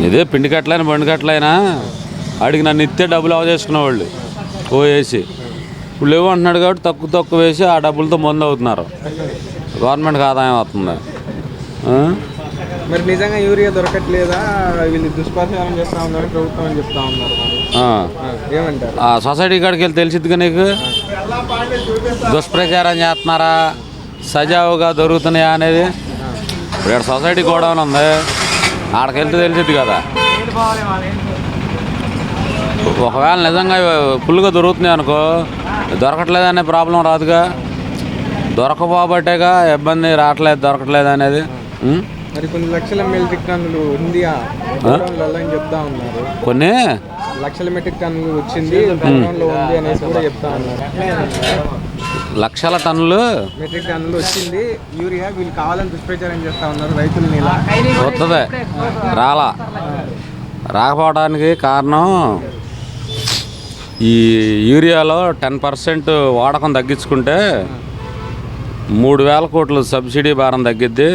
ఇదే పిండి కట్టలైనా బండి కట్టలైనా ఆడికి నన్ను ఇస్తే డబ్బులు అవజేసుకునేవాళ్ళు వేసి ఇప్పుడు లేవు అంటున్నాడు కాబట్టి తక్కువ వేసి ఆ డబ్బులతో మందు అవుతున్నారు. గవర్నమెంట్కి ఆదాయం వస్తుంది. మరి నిజంగా యూరియా దొరకట్లేదా, వీళ్ళు దుష్ప్రచారం చేస్తా ఉన్నారు ప్రభుత్వం అని చెప్తా ఉన్నారు. ఏమంటారు? ఆ సొసైటీ కాడికి వెళ్ళి తెలిసిద్దిగా నీకు దుష్ప్రచారం చేస్తున్నారా సజావుగా దొరుకుతున్నాయా అనేది. ఇప్పుడు ఇక్కడ సొసైటీ గోడౌన్ ఉంది, ఆడికి వెళ్తే తెలిసిద్ది కదా. ఒకవేళ నిజంగా ఫుల్గా దొరుకుతున్నాయి అనుకో దొరకట్లేదనే ప్రాబ్లం రాదుగా. దొరకపోబట్టేగా ఇబ్బంది రావట్లేదు దొరకట్లేదు అనేది. మరి కొన్ని లక్షల మెట్రిక్ టన్నులు ఇండియా అని చెప్తా ఉన్నారు. కొన్ని లక్షల మెట్రిక్ టన్నులు వచ్చింది గోడౌన్లో ఉంది అనేసి కూడా చెప్తా ఉన్నారు. లక్షల టన్నులు మెట్రిక్ టన్నులు వచ్చింది యూరియా, వీళ్ళు కావాలని దుష్ప్రచారం చేస్తా ఉన్నారు రైతులని. ఇలా వస్తుంది రాకపోవడానికి కారణం ఈ యూరియాలో 10% వాడకం తగ్గించుకుంటే 3,000 కోట్లు సబ్సిడీ భారం తగ్గిద్ది.